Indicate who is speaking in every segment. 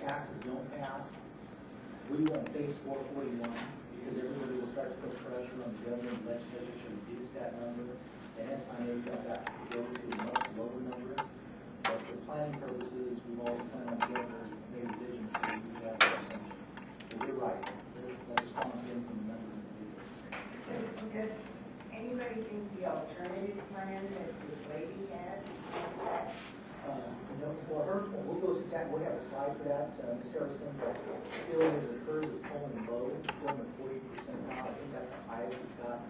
Speaker 1: taxes don't pass, we won't face 441 because everybody will start to put pressure on the government and legislature to reduce that number. And SIA felt that could go to a much lower number. But for planning purposes, we've always planned on the governor made revisions so we have our assumptions. So you're right. There's a strong feeling from the number of individuals.
Speaker 2: Does anybody think the alternative plan that this lady has is like that?
Speaker 1: For her, we'll go to that. We'll have a slide for that. Ms. Harrison, the feeling is that hers is pulling low. It's still in the 40% now. I think that's the highest it's gotten.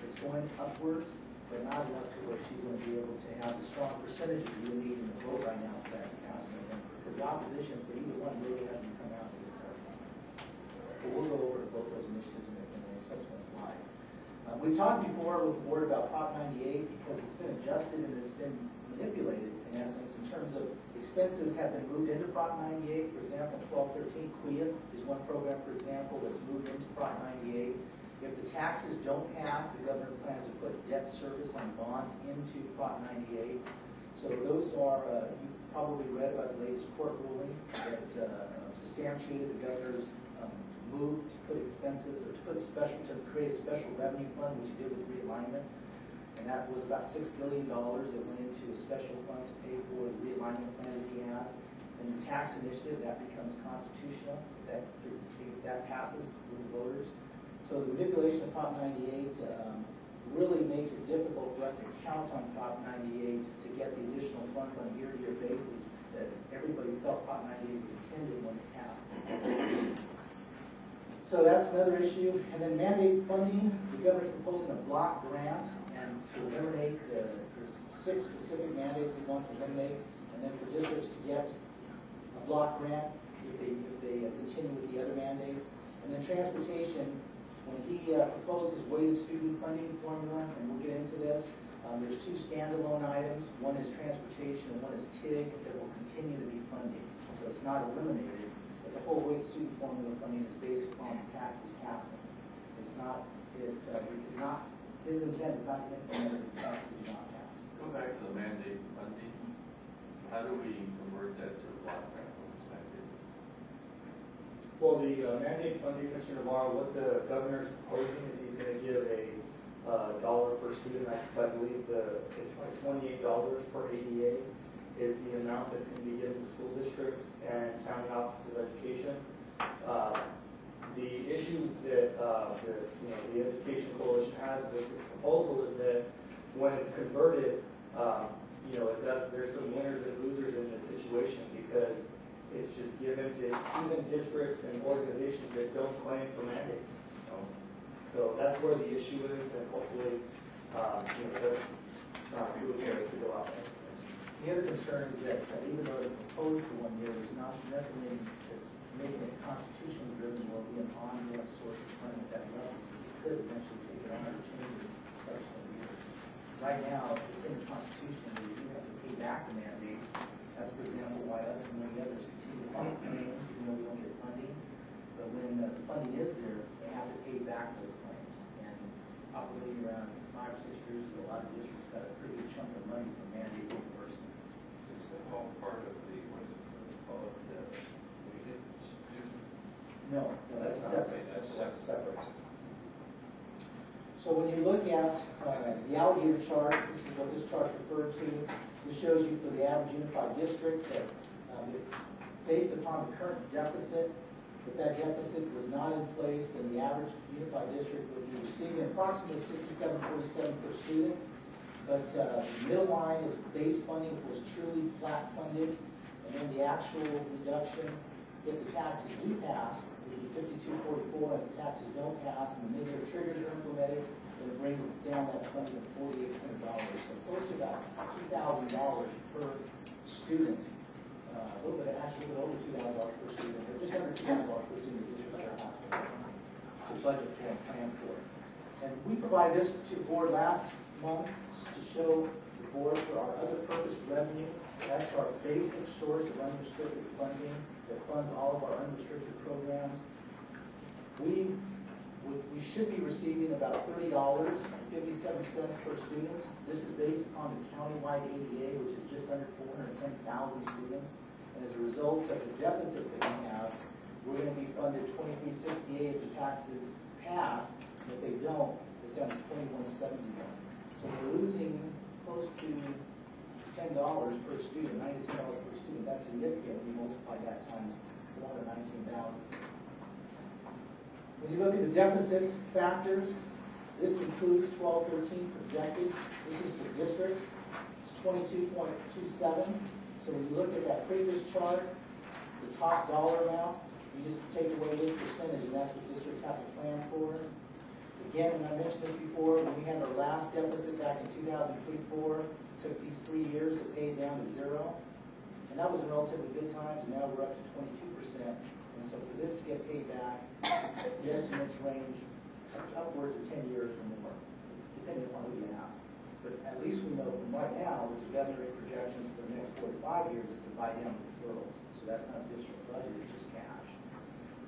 Speaker 1: It's going upwards, but not enough to where she's going to be able to have the strong percentage that you need in the vote right now for that to pass in November. Because the opposition for either one really hasn't come out to the court. But we'll go over both those initiatives in a subsequent slide. We've talked before with the board about Prop 98 because it's been adjusted and it's been manipulated in essence in terms of expenses have been moved into Prop 98. For example, 1213 QIA is one program, for example, that's moved into Prop 98. If the taxes don't pass, the governor plans to put debt service on bonds into Prop 98. So those are, you probably read about the latest court ruling that substantiated the governor's move to put expenses or to create a special revenue fund, which he did with realignment. And that was about $6 billion that went into a special fund to pay for the realignment plan that he has. And the tax initiative, that becomes constitutional. If that passes with the voters. So the manipulation of Prop 98 really makes it difficult for us to count on Prop 98 to get the additional funds on a year-to-year basis that everybody felt Prop 98 was intended when it passed. So that's another issue. And then mandate funding. The governor's proposing a block grant and to eliminate, there's 6 specific mandates he wants to eliminate, and then for districts to get a block grant if they continue with the other mandates. And then transportation, when he proposes weighted student funding formula, and we'll get into this, there's 2 standalone items. One is transportation and one is TIG that will continue to be funding. So it's not eliminated, but the whole weighted student formula funding is based upon the taxes passing. It's not, his intent is not to implement it if the taxes do not pass.
Speaker 3: Go back to the mandate funding. How do we convert that to a block grant perspective?
Speaker 4: Well, the mandate funding, Mr. Navarro, what the governor's proposing is he's going to give a dollar per student. I believe it's like $28 per ADA is the amount that's going to be given to school districts and county offices of education. The issue that the Education Coalition has with this proposal is that when it's converted, there's some winners and losers in this situation because it's just given to even districts and organizations that don't claim for mandates. So that's where the issue is, and hopefully, it's not too scary to go out there.
Speaker 1: The other concern is that even though it's proposed for 1 year, there's nothing that's making it constitutionally driven will be an ongoing source of funding at that level, so you could eventually take it on or change it in subsequent years. Right now, it's in the Constitution that you have to pay back the mandates. That's, for example, why us and many others continue to fund claims even though we don't get funding. But when the funding is there, they have to pay back those claims. And probably around 5 or 6 years ago, a lot of districts got a pretty good chunk of money from mandate reimbursement.
Speaker 3: Is that all part of the, what is it called, the weighted student?
Speaker 1: No, that's separate.
Speaker 3: That's
Speaker 1: separate. So when you look at the alligator chart, this is what this chart referred to. This shows you for the average unified district that based upon the current deficit, if that deficit was not in place, then the average unified district would be receiving approximately $67.47 per student. But the middle line is base funding if it was truly flat funded, and then the actual reduction if the taxes do pass would be $52.44 as the taxes don't pass, and the mid-year triggers are implemented, and it brings down that funding to $4,800. So close to about $2,000 per student. A little bit, actually, a little over $2,000 per student, or just under $2,000 per student district to budget for and plan for. And we provided this to the board last month to show the board for our other purpose revenue. That's our basic source of unrestricted funding that funds all of our unrestricted programs. We should be receiving about $30.57 per student. This is based upon the countywide ADA, which is just under 410,000 students. And as a result of the deficit that we have, we're gonna be funded 2368 if the taxes pass. If they don't, it's down to 2171. So we're losing close to $10 per student, $9 to $10 per student. That's significant when you multiply that times 419,000. When you look at the deficit factors, this includes 1213 projected. This is for districts. It's 22.27. So when you look at that previous chart, the top dollar amount, you just take away this percentage, and that's what districts have to plan for. Again, when I mentioned this before, when we had our last deficit back in 2003-04, it took these 3 years to pay it down to 0. And that was in relatively good times, and now we're up to 22%. And so for this to get paid back, the estimates range upwards of 10 years or more, depending upon who you ask. But at least we know from right now that the governor's projections for the next 4 to 5 years is to buy down deferrals. So that's not a district budget, it's just cash.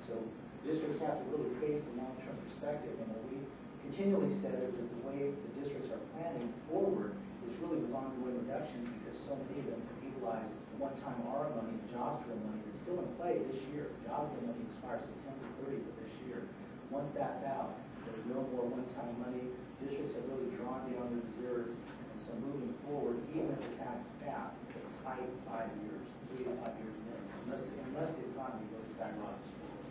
Speaker 1: So districts have to really face the long-term perspective, and what we continually said is that the way the districts are planning forward is really with ongoing reductions, because so many of them utilize one-time ARA money, jobs bill money that's still in play this year. Jobs bill money expires September 30th of this year. Once that's out, there's no more one-time money. Districts have really drawn down their reserves, and so moving forward, even if the taxes pass, it's 5 years, 3 to 5 years minimum, unless the economy goes skyrockets forward.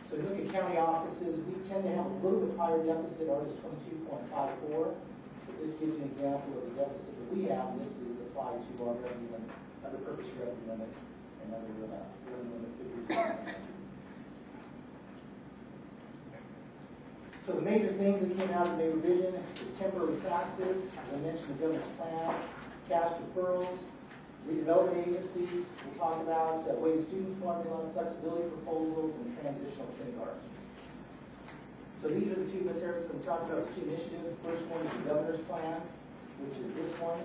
Speaker 1: So if you look at county offices, we tend to have a little bit higher deficit. Ours is 22.54. But this gives you an example of the deficit that we have, and this is applied to our revenue limit, other purpose revenue limit, and other revenue limit figures. So the major things that came out of the May revision is temporary taxes, as I mentioned, the governor's plan, cash deferrals, redevelopment agencies. We'll talk about weighted student formula, flexibility proposals, and transitional kindergarten. So these are the two, Ms. Harrison, we talked about the two initiatives. The first one is the governor's plan, which is this one.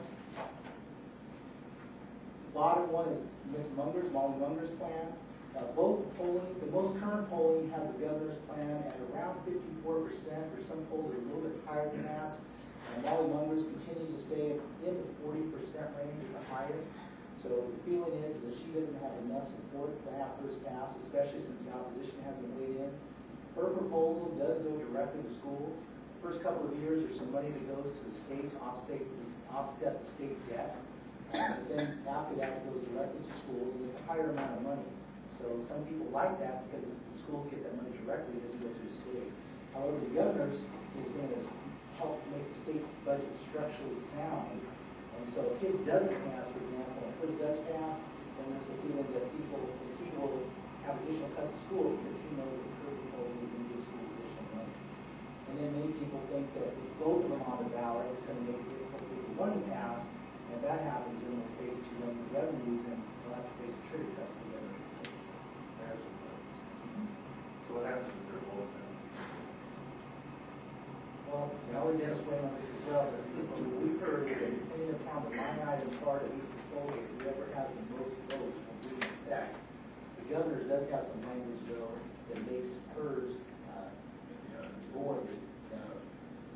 Speaker 1: The bottom one is Ms. Munger's, Molly Munger's plan. Both polling, the most current polling has the governor's plan at around 54%. There's some polls that are a little bit higher than that. And Molly Munger's continues to stay in the 40% range at the highest. So the feeling is that she doesn't have enough support to have hers pass, especially since the opposition hasn't weighed in. Her proposal does go directly to schools. The first couple of years, there's some money that goes to the state to offset the state debt. But then after that, it goes directly to schools, and it's a higher amount of money. So some people like that because the schools get that money directly, it doesn't go to the state. However, the governor's is going to help make the state's budget structurally sound. And so if his doesn't pass, for example, if his does pass, then there's the feeling that he will have additional cuts to school because he knows that her proposal is going to give schools additional money. And then many people think that with both of them on the ballot, it's going to make it difficult for the one to pass. And if that happens, then we'll face 2 million revenues, and we'll have to face a trigger cuts together.
Speaker 3: So what happens if they're both in?
Speaker 1: Well, I'll let Dennis weigh on this as well, but we've heard that depending upon the line item part of each proposal, whoever has the most votes will be in effect. The governor's does have some language, though, that makes hers void.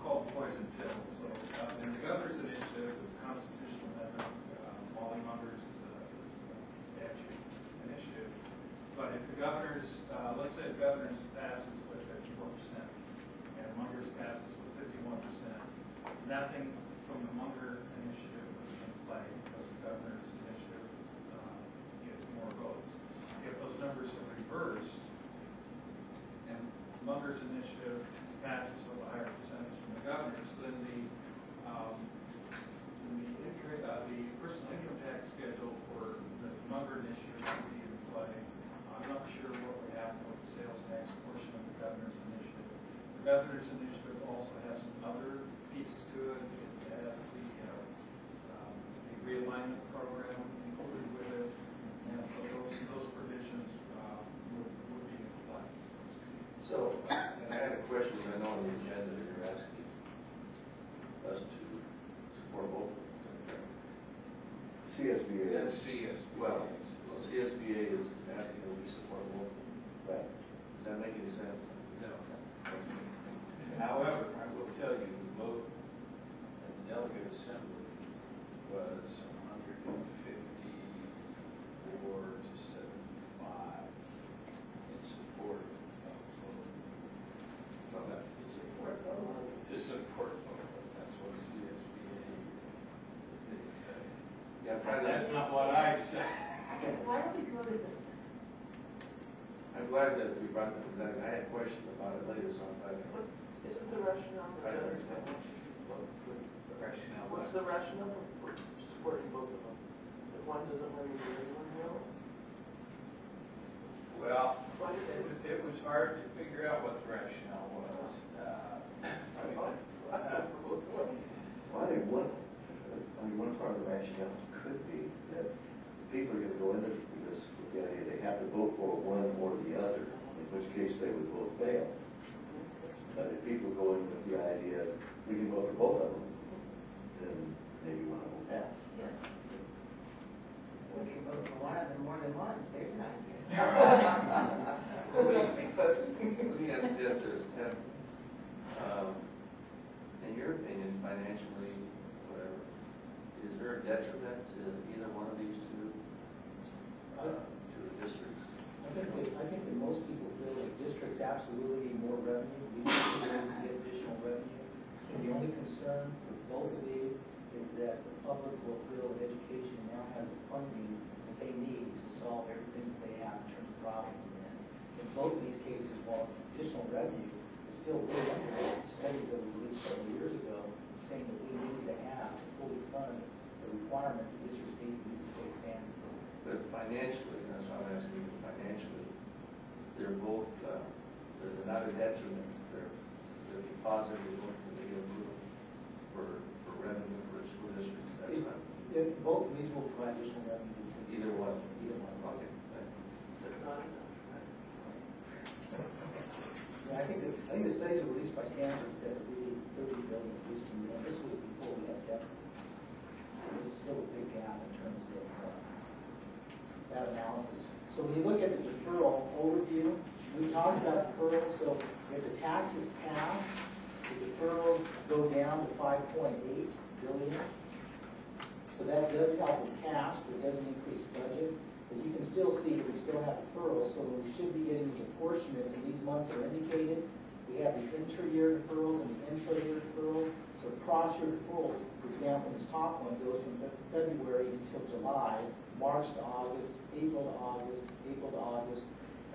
Speaker 5: Called poison pill. So in the governor's initiative is a constitutional amendment. Molly Munger's is a statute initiative. But if the governor's, let's say the governor's passes with 54%, and Munger's passes with 51%, nothing from the Munger initiative is in play because the governor's initiative gets more votes. If those numbers are reversed, and Munger's initiative passes with a higher percentage than the governor's, then the personal income tax schedule for the Munger initiative would be in play. I'm not sure what would happen with the sales tax portion of the governor's initiative. The governor's initiative also has some other pieces to it. It has the realignment program included with it, and so those provisions would be in play.
Speaker 3: So, and I had a question, I know on the agenda that you're asking us to support both of them.
Speaker 6: CSBA.
Speaker 3: Yes, well, CSBA is asking that we support both.
Speaker 6: Right.
Speaker 3: Does that make any sense?
Speaker 5: No.
Speaker 7: However, I will tell you, the vote at the delegate assembly was 154 to That's not what I said.
Speaker 2: Why don't we go to the,
Speaker 3: I'm glad that we brought that, because I had questions about it later, so I'm glad.
Speaker 6: Isn't the rationale for
Speaker 3: I
Speaker 6: the other
Speaker 3: understand.
Speaker 7: The rationale.
Speaker 6: What's the rationale for supporting both of them? If one doesn't want to do the other one will?
Speaker 7: Well,
Speaker 6: Why did they?
Speaker 7: it was hard to figure out what the rationale was.
Speaker 6: I thought for both of them.
Speaker 8: Well, I think one part of the rationale could be that people are going to go into this with the idea they have to vote for one or the other, in which case they would both fail. But if people go in with the idea we can vote for both of them, then maybe one of them will pass.
Speaker 2: Yeah. We can vote for one of them more than one, there's not.
Speaker 6: We have to be voting.
Speaker 3: Let me ask you this, Tim. In your opinion, financially, whatever, is there a detriment to either one of these two, to the districts?
Speaker 1: I think that most people feel that districts absolutely need more revenue. We need to get additional revenue. And the only concern for both of these is that the public will feel that education now has the funding that they need to solve everything that they have in terms of problems. And in both of these cases, while it's additional revenue, it's still way under the studies that we released several years ago, saying that we needed to have to fully fund the requirements of districts need to meet the state standards.
Speaker 3: But financially, that's why I'm asking you, financially, they're both, they're not a detriment. They're positively going to be approval for revenue for school districts. That's not,
Speaker 1: Both of these will provide additional revenue.
Speaker 3: either one.
Speaker 1: Either one.
Speaker 3: Okay, thank you.
Speaker 6: They're not enough, right?
Speaker 1: Yeah, I think the studies that were released by Stanford said that we really building a boosting, and this was before we had deficits. So there's still a big gap in terms of that analysis. So when you look at the deferral overview, we talked about deferrals. So if the taxes pass, the deferrals go down to 5.8 billion. So that does help with cash, but it doesn't increase budget. But you can still see that we still have deferrals, so we should be getting these apportionments in these months that are indicated. We have the inter-year deferrals and the intra-year deferrals. So cross-year deferrals, for example, this top one goes from February until July, March to August, April to August, April to August.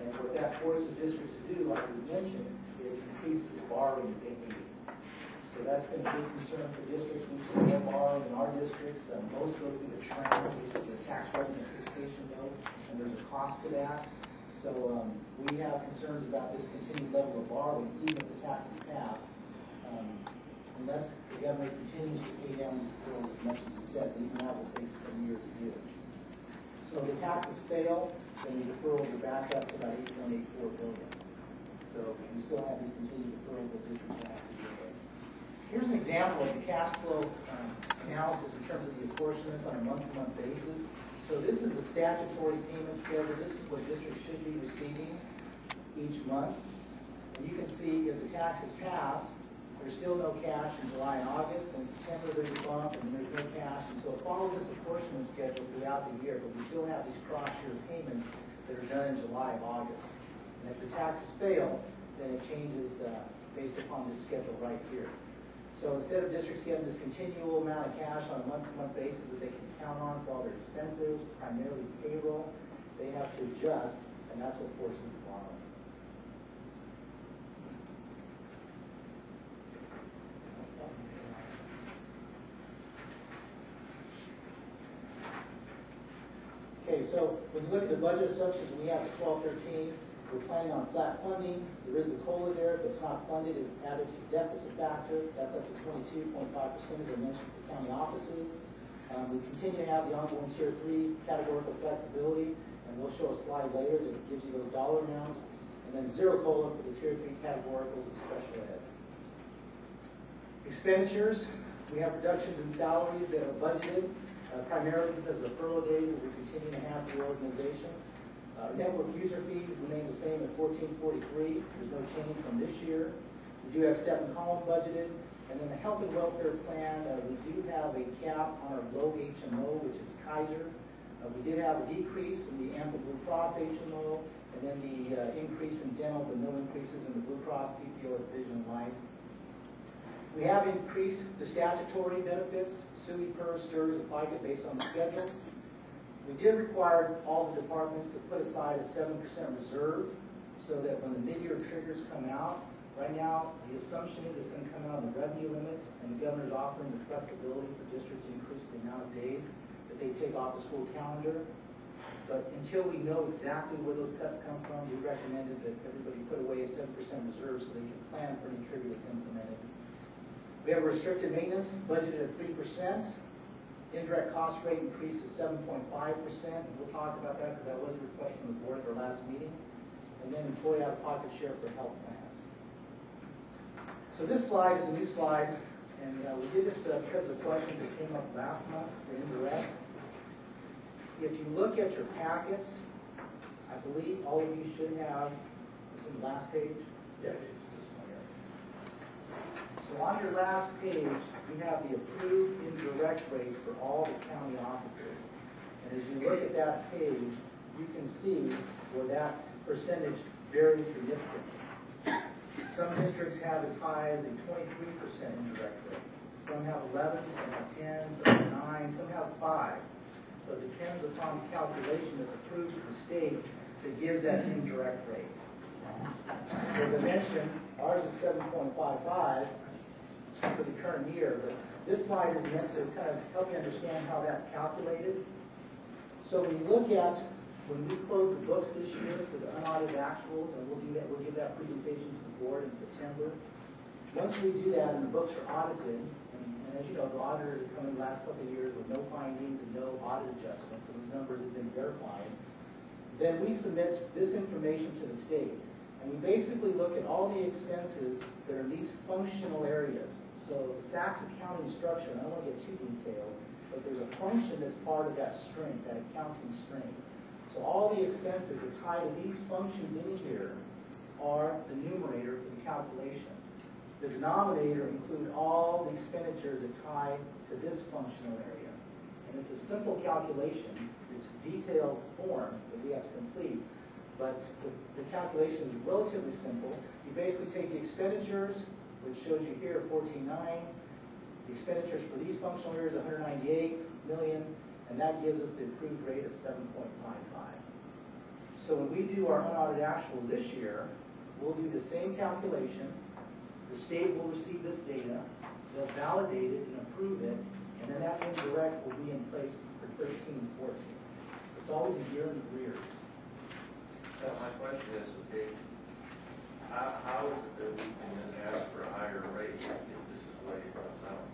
Speaker 1: And what that forces districts to do, like we mentioned, is increases the borrowing that they need. So that's been a big concern for districts. We've seen more borrowing in our districts. Most go through the TRAN, which is the tax revenue anticipation note, and there's a cost to that. So we have concerns about this continued level of borrowing, even if the taxes pass, unless the governor continues to pay down the bills as much as he said. Even that will take 7 years to do. So if the taxes fail, then the deferrals are back up to about 8.84 billion. So we still have these continued deferrals that districts will have to deal with. Here's an example of the cash flow analysis in terms of the apportionments on a month-to-month basis. So this is the statutory payment schedule. This is what districts should be receiving each month. And you can see if the taxes pass, there's still no cash in July and August. Then September there's a bump, and there's no cash. And so it follows this apportionment schedule throughout the year, but we still have these cross-year payments that are done in July and August. And if the taxes fail, then it changes based upon this schedule right here. So instead of districts getting this continual amount of cash on a month-to-month basis that they can count on for all their expenses, primarily payroll, they have to adjust, and that's what forces the borrowing. Okay, so when you look at the budget assumptions, we have the 12-13. We're planning on flat funding. There is the COLA there, but it's not funded. It's added to the deficit factor. That's up to 22.5%, as I mentioned, for county offices. We continue to have the ongoing Tier 3 categorical flexibility, and we'll show a slide later that gives you those dollar amounts. And then zero COLA for the Tier 3 categoricals and special ed. Expenditures, we have reductions in salaries that are budgeted, primarily because of the furlough days that we continue to have for the organization. Network user fees remain the same at $14.43. There's no change from this year. We do have step and column budgeted. And then the health and welfare plan, we do have a cap on our low HMO, which is Kaiser. We did have a decrease in the Anthem Blue Cross HMO, and then the increase in dental, but no increases in the Blue Cross, PPO, or Vision Life. We have increased the statutory benefits, SUI, PERS, STIRS, and FICA based on the schedules. We did require all the departments to put aside a 7% reserve so that when the mid-year triggers come out, right now, the assumption is it's going to come out on the revenue limit, and the governor's offering the flexibility for districts to increase the amount of days that they take off the school calendar. But until we know exactly where those cuts come from, we recommended that everybody put away a 7% reserve so they can plan for any trigger that's implemented. We have a restricted maintenance budgeted at 3%. Indirect cost rate increased to 7.5%. And we'll talk about that because that was a request from the board at our last meeting. And then employee out-of-pocket share for health plans. So this slide is a new slide, and we did this because of the questions that came up last month for indirect. If you look at your packets, I believe all of you should have, it's in the last page? Yes. So on your last page, you have the approved indirect rates for all the county offices. And as you look at that page, you can see where that percentage varies significantly. Some districts have as high as a 23% indirect rate. Some have 11, some have 10, some have 9, some have 5. So it depends upon the calculation that's approved to the state that gives that indirect rate. So as I mentioned, ours is 7.55 for the current year, but this slide is meant to kind of help you understand how that's calculated. So when you look at, when we close the books this year for the unaudited actuals, and we'll do that, we'll give that presentation to the board in September. Once we do that and the books are audited, and as you know, the auditors have come in the last couple of years with no findings and no audit adjustments, so those numbers have been verified, then we submit this information to the state. And we basically look at all the expenses that are in these functional areas. So the SACS accounting structure, and I don't want to get too detailed, but there's a function that's part of that string, that accounting string. So all the expenses that tie to these functions in here are the numerator for the calculation. The denominator include all the expenditures that tie to this functional area. And it's a simple calculation. It's a detailed form that we have to complete. But the calculation is relatively simple. You basically take the expenditures, which shows you here 14.9. The expenditures for these functional areas 198 million, and that gives us the approved rate of 7.55. So when we do our unaudited actuals this year, we'll do the same calculation. The state will receive this data, they'll validate it and approve it, and then that indirect will be in place for 13 and 14. It's always a year in arrears.
Speaker 7: So my question is, okay, how is it that we can ask for a higher rate if this is the way it comes out?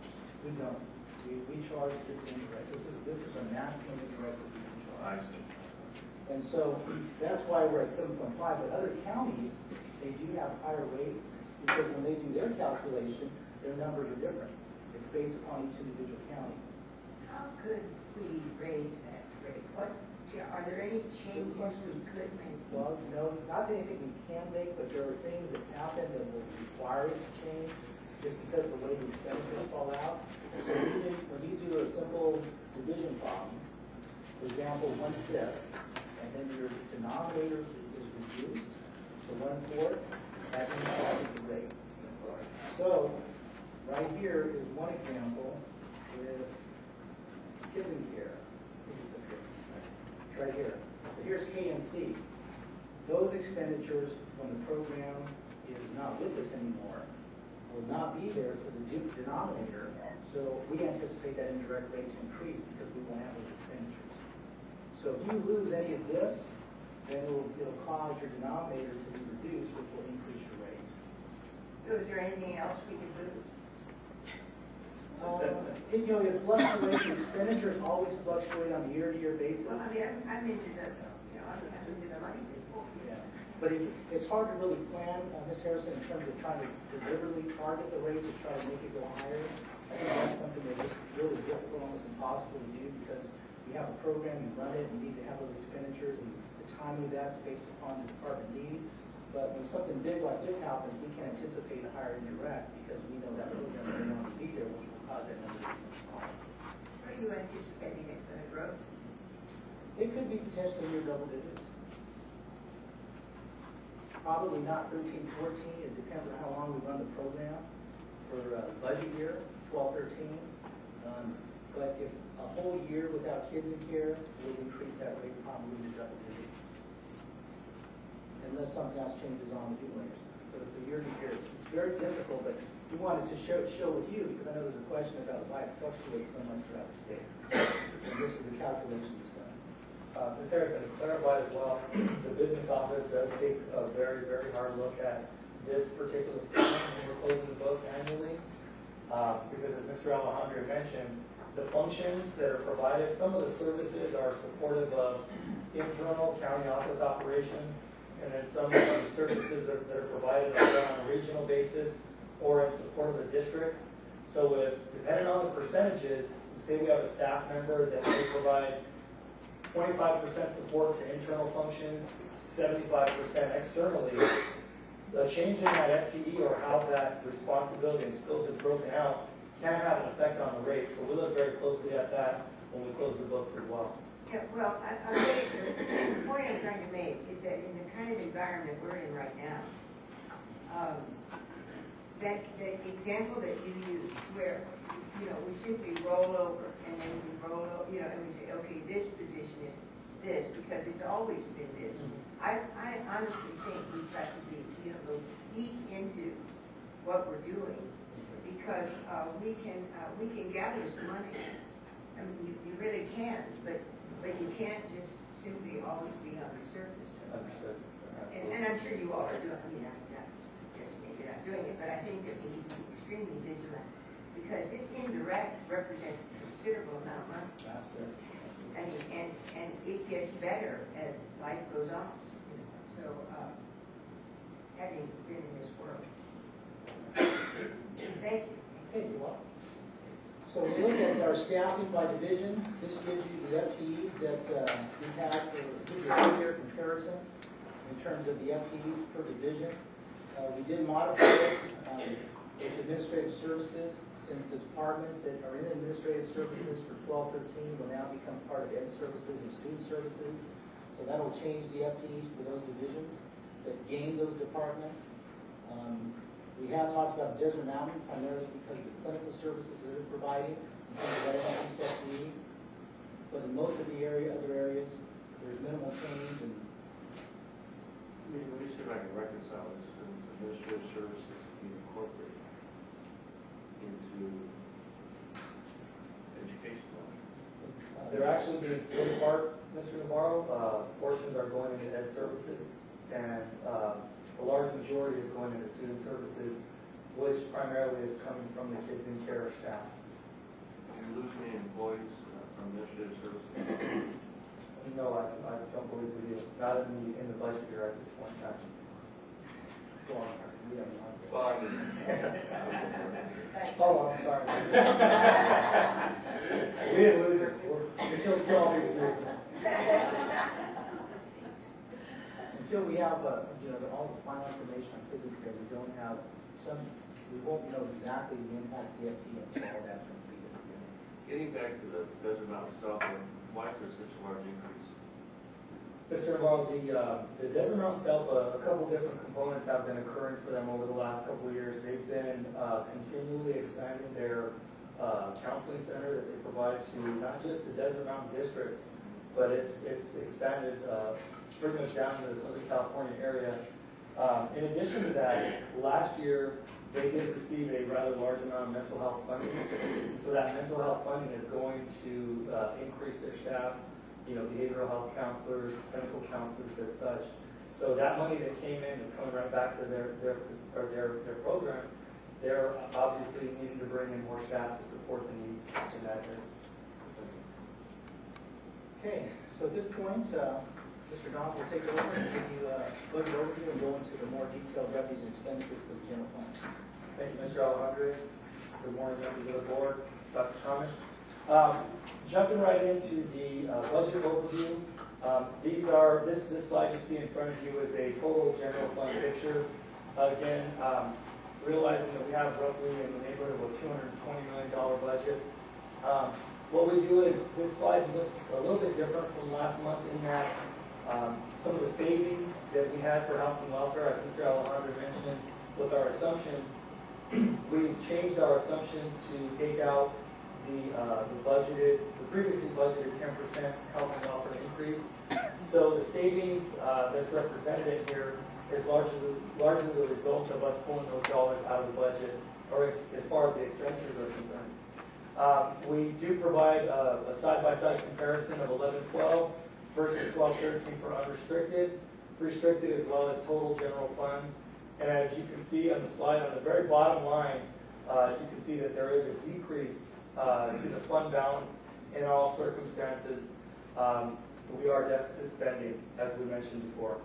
Speaker 1: We don't. We charge this indirect. This is a national indirect that we can charge.
Speaker 7: I see.
Speaker 1: And so that's why we're at 7.5. But other counties, they do have higher rates because when they do their calculation, their numbers are different. It's based upon each individual county.
Speaker 2: How could we raise that rate? Are there any changes we could make?
Speaker 1: Well, no, not anything we can make, but there are things that happen that will require it to change just because of the way the expenditures fall out. So when you do a simple division problem, for example, 1/5, and then your denominator is reduced to 1/4, that increases the rate. So right here is one example with kids in care. Right here. So here's KNC. Those expenditures, when the program is not with us anymore, will not be there for the denominator. So we anticipate that indirect rate to increase because we won't have those expenditures. So if you lose any of this, then it'll cause your denominator to be reduced, which will increase your rate.
Speaker 2: So is there anything else we could do?
Speaker 1: It fluctuates. The expenditures always fluctuate on a year-to-year basis.
Speaker 2: Well, I mean, I'm into that, I'm into the money.
Speaker 1: Yeah. But it's hard to really plan, Ms. Harrison, in terms of trying to deliberately target the rate to try to make it go higher. I think that's something that's really difficult, almost impossible to do because we have a program, we run it, we need to have those expenditures, and the timing of that's based upon the department need. But when something big like this happens, we can anticipate a higher indirect because we know that program may not be there, which will cause that number to be smaller.
Speaker 2: Are you anticipating it's going to grow?
Speaker 1: It could be potentially near double digits. Probably not 13, 14. It depends on how long we run the program. for budget year, 12-13. But if a whole year without kids in care, we'll increase that rate probably to double digits. Unless something else changes on the layers. So it's a year-to-year. It's very difficult, but we wanted to show with you, because I know there's a question about why it fluctuates so much throughout the state. And this is the calculation that's done.
Speaker 4: Ms. Harrison, to clarify as well, the business office does take a very, very hard look at this particular function when we're closing the books annually. Because as Mr. Alejandro mentioned, the functions that are provided, some of the services are supportive of internal county office operations, and then some of the services that are provided are done on a regional basis or in support of the districts. So if, depending on the percentages, say we have a staff member that may provide 25% support to internal functions, 75% externally, the change in that FTE or how that responsibility and scope is broken out can have an effect on the rate. So we look very closely at that when we close the books as well.
Speaker 2: Yeah, well, the point I'm trying to make is that in the kind of environment we're in right now, that example that you use where, we simply roll over and then we roll over, and we say, okay, this position is this because it's always been this. I honestly think we've got to be, go deep into what we're doing because we can gather some money. I mean, you really can, but you can't just simply always be on the surface.
Speaker 4: Understood.
Speaker 2: And I'm sure you all are doing. I mean, I'm not suggesting you're not doing it, but I think that we need to be extremely vigilant because this indirect represents a considerable amount of money.
Speaker 4: Absolutely.
Speaker 2: I mean, and it gets better as life goes on. So, having been in this world, thank you.
Speaker 1: Okay, you're welcome. So we look at our staffing by division. This gives you the FTEs that we've had for a year comparison in terms of the FTEs per division. We did modify it with administrative services since the departments that are in administrative services for 12-13 will now become part of ed services and student services. So that'll change the FTEs for those divisions that gain those departments. We have talked about Desert Mountain primarily because of the clinical services that they're providing in terms of that increased FTE. But in most of the other areas, there's minimal change. And
Speaker 7: Let me see if I can reconcile this since administrative services being incorporated into education.
Speaker 4: They're actually being split apart, Mr. Navarro. Portions are going into ed services, and a large majority is going into student services, which primarily is coming from the kids in care staff.
Speaker 7: Are you losing any employees from administrative services?
Speaker 4: No, I don't believe we do. Not in the budget year at this point in time.
Speaker 7: Well, I mean,
Speaker 4: Oh, I'm sorry. We didn't lose her. We're still 12 years old.
Speaker 1: until we have all the final information on kids in care, we won't know exactly the impact of the FTE until all that's completed.
Speaker 7: getting back to the Desert Mountain South, why is there such a large increase?
Speaker 4: Mr. Navarro, the Desert Mountain South, a couple different components have been occurring for them over the last couple of years. They've been continually expanding their counseling center that they provide to not just the Desert Mountain districts, but it's expanded pretty much down to the Southern California area. In addition to that, last year they did receive a rather large amount of mental health funding. So that mental health funding is going to increase their staff, behavioral health counselors, clinical counselors as such. So that money that came in is coming right back to their program. They're obviously needing to bring in more staff to support the needs in that area.
Speaker 1: Okay, so at this point, Mr. Don will take over and give you a budget overview and go into the more detailed revenues and expenditures for the general fund.
Speaker 4: Thank you, Mr. Alejandro. Good morning, members of the board. Dr. Thomas. Jumping right into the budget overview. This slide you see in front of you is a total general fund picture. Again, realizing that we have roughly in the neighborhood of a $220 million budget. What we do is, this slide looks a little bit different from last month in that some of the savings that we had for health and welfare, as Mr. Alejandro mentioned, with our assumptions, we've changed our assumptions to take out the previously budgeted 10% health and welfare increase. So the savings that's represented here is largely the result of us pulling those dollars out of the budget, or as far as the expenditures are concerned. We do provide a side-by-side comparison of 11-12 versus 12-13 for unrestricted, restricted, as well as total general fund. And as you can see on the slide, on the very bottom line, you can see that there is a decrease to the fund balance in all circumstances. We are deficit spending, as we mentioned before.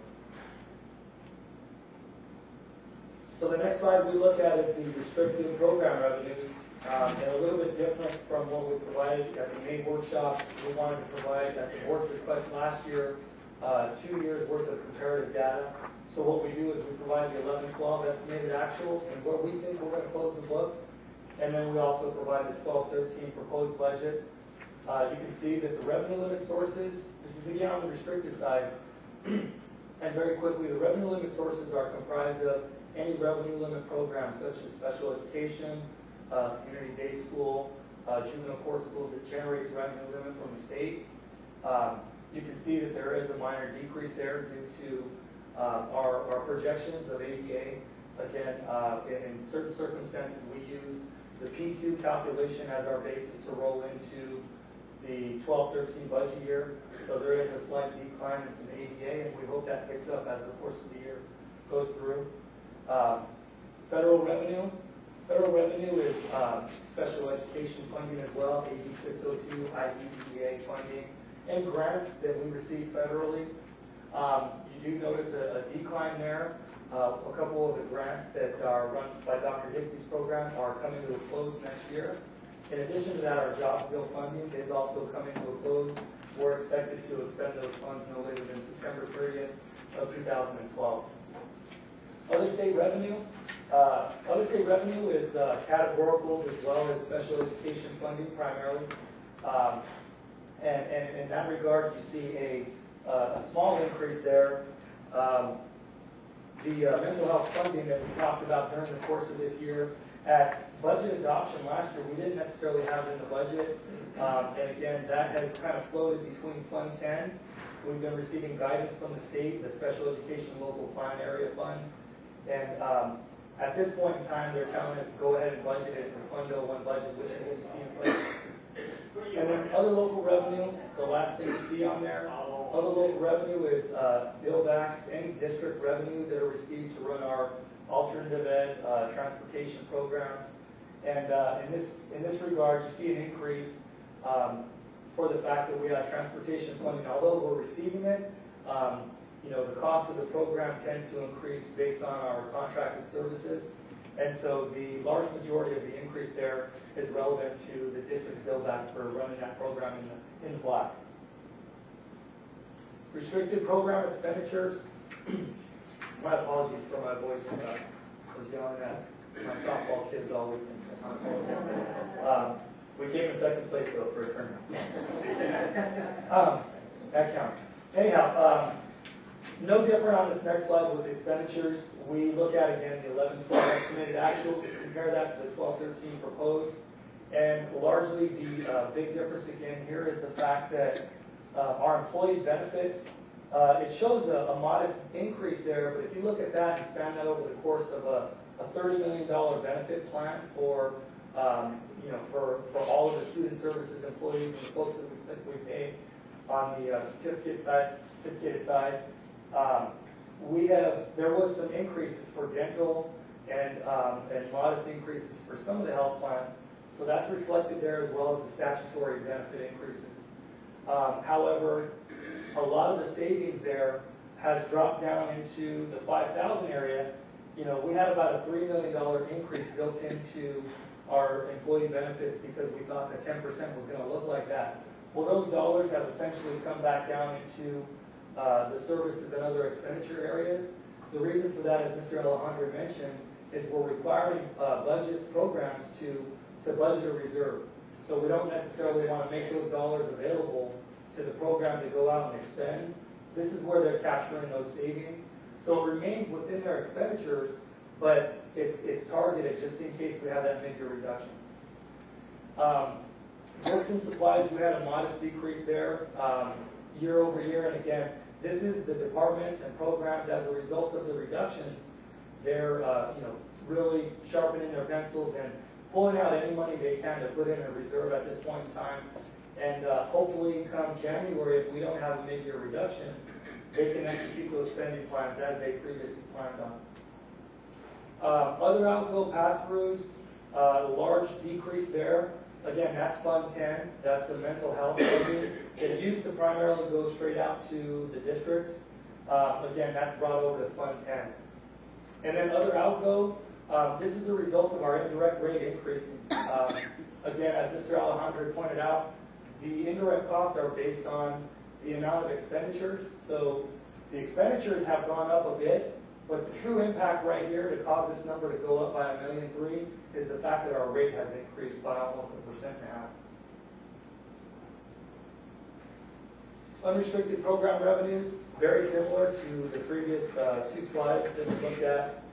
Speaker 4: So the next slide we look at is the restricted program revenues, and a little bit different from what we provided at the May workshop. We wanted to provide, at the board's request last year, 2 years worth of comparative data. So what we do is we provide the 11-12 estimated actuals and where we think we're going to close the books. And then we also provide the 12-13 proposed budget. You can see that the revenue limit sources, this is again on the restricted side, and very quickly, the revenue limit sources are comprised of any revenue limit programs such as special education, community day school, juvenile court schools that generates revenue limit from the state. You can see that there is a minor decrease there due to our projections of ADA. Again, in certain circumstances, we use the P2 calculation as our basis to roll into the 12-13 budget year. So there is a slight decline in some ADA, and we hope that picks up as the course of the year goes through. Federal revenue is special education funding as well, AB 602, IDEA funding, and grants that we receive federally. You do notice a decline there. A couple of the grants that are run by Dr. Hickey's program are coming to a close next year. In addition to that, our job bill funding is also coming to a close. We're expected to expend those funds no later than September 30th of 2012. Other state revenue is categoricals as well as special education funding primarily. And in that regard, you see a small increase there. The mental health funding that we talked about during the course of this year, at budget adoption last year, we didn't necessarily have it in the budget. And again, that has kind of floated between Fund 10. We've been receiving guidance from the state, the Special Education Local Plan Area Fund. And at this point in time, they're telling us to go ahead and budget it in Fund 01 budget, which is what you see in front of you. And then other local revenue, the last thing you see on there, other local revenue is bill backs, any district revenue that are received to run our alternative ed transportation programs. And in this regard, you see an increase for the fact that we have transportation funding. Although we're receiving it, the cost of the program tends to increase based on our contracted services. And so the large majority of the increase there is relevant to the district bill back for running that program in the black. Restricted program expenditures. My apologies for my voice. I was yelling at my softball kids all weekend. So I apologize. We came in second place though for a tournament. That counts. Anyhow, no different on this next slide with expenditures. We look at again the 11-12 estimated actuals, compare that to the 12-13 proposed, and largely the big difference again here is the fact that our employee benefits, it shows a modest increase there, but if you look at that and span that over the course of a $30 million benefit plan for for all of the student services employees and the folks that we pay on the certificated side, there was some increases for dental and modest increases for some of the health plans. So that's reflected there as well as the statutory benefit increases. However, a lot of the savings there has dropped down into the 5,000 area. We had about a $3 million increase built into our employee benefits because we thought that 10% was going to look like that. Well, those dollars have essentially come back down into the services and other expenditure areas. The reason for that, as Mr. Alejandro mentioned, is we're requiring budgets, programs to budget a reserve. So we don't necessarily want to make those dollars available to the program to go out and expend. This is where they're capturing those savings. So it remains within their expenditures, but it's targeted just in case we have that mid-year reduction. Books and supplies, we had a modest decrease there year over year, and again, this is the departments and programs as a result of the reductions. They're really sharpening their pencils and pulling out any money they can to put in a reserve at this point in time. And hopefully come January, if we don't have a mid-year reduction, they can execute those spending plans as they previously planned on. Other outgo pass-throughs, large decrease there. Again, that's Fund 10. That's the mental health funding. It used to primarily go straight out to the districts. Again, that's brought over to Fund 10. And then other outgo, this is a result of our indirect rate increasing. Again, as Mr. Alejandro pointed out, the indirect costs are based on the amount of expenditures. So the expenditures have gone up a bit, but the true impact right here to cause this number to go up by $1.3 million is the fact that our rate has increased by almost 1.5%. Unrestricted program revenues, very similar to the previous two slides that we looked at.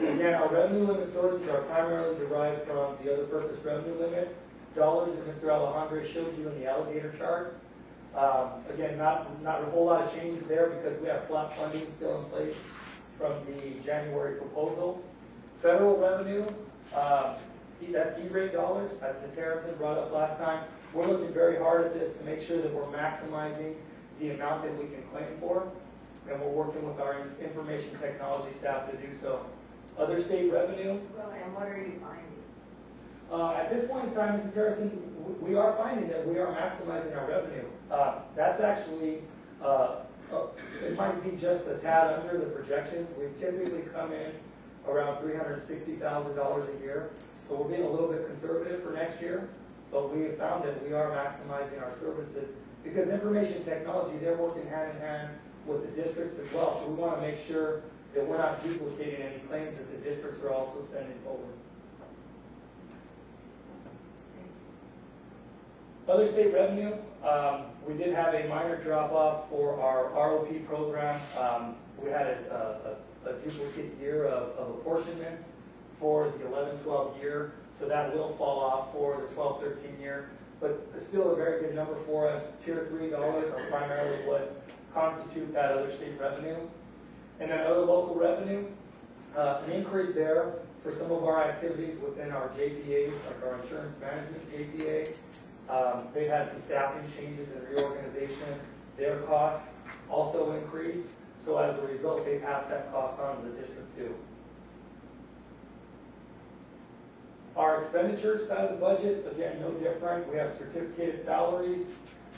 Speaker 4: Again, our revenue limit sources are primarily derived from the other purpose revenue limit. Dollars that Mr. Alejandro showed you in the alligator chart. Again, not a whole lot of changes there because we have flat funding still in place from the January proposal. Federal revenue, that's E-rate dollars, as Ms. Harrison brought up last time. We're looking very hard at this to make sure that we're maximizing the amount that we can claim for, and we're working with our information technology staff to do so. Other state revenue.
Speaker 2: Well, and what are you finding?
Speaker 4: At this point in time, Mrs. Harrison, we are finding that we are maximizing our revenue. That's actually, it might be just a tad under the projections. We typically come in around $360,000 a year. So we're being a little bit conservative for next year, but we have found that we are maximizing our services because information technology, they're working hand in hand with the districts as well. So we want to make sure that we're not duplicating any claims that the districts are also sending forward. Other state revenue, we did have a minor drop-off for our ROP program. We had a duplicate year of apportionments for the 11-12 year, so that will fall off for the 12-13 year. But it's still a very good number for us. Tier 3 dollars are primarily what constitute that other state revenue. And then other local revenue, an increase there for some of our activities within our JPAs, like our insurance management JPA. They've had some staffing changes and reorganization. Their costs also increase. So as a result, they pass that cost on to the district too. Our expenditure side of the budget, again, no different. We have certificated salaries,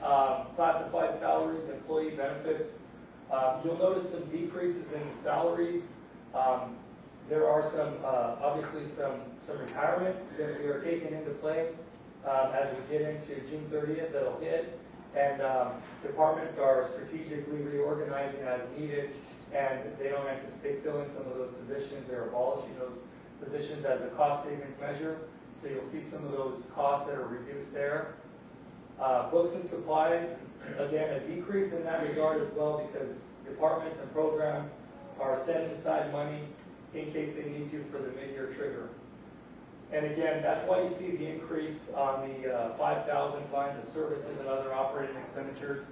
Speaker 4: classified salaries, employee benefits. You'll notice some decreases in the salaries. There are some, obviously some retirements that we are taking into play as we get into June 30th that'll hit. And departments are strategically reorganizing as needed, and they don't anticipate filling some of those positions. They're abolishing those positions as a cost savings measure. So you'll see some of those costs that are reduced there. Books and supplies, again, a decrease in that regard as well because departments and programs are setting aside money in case they need to for the mid-year trigger. And again, that's why you see the increase on the 5,000s line, the services and other operating expenditures.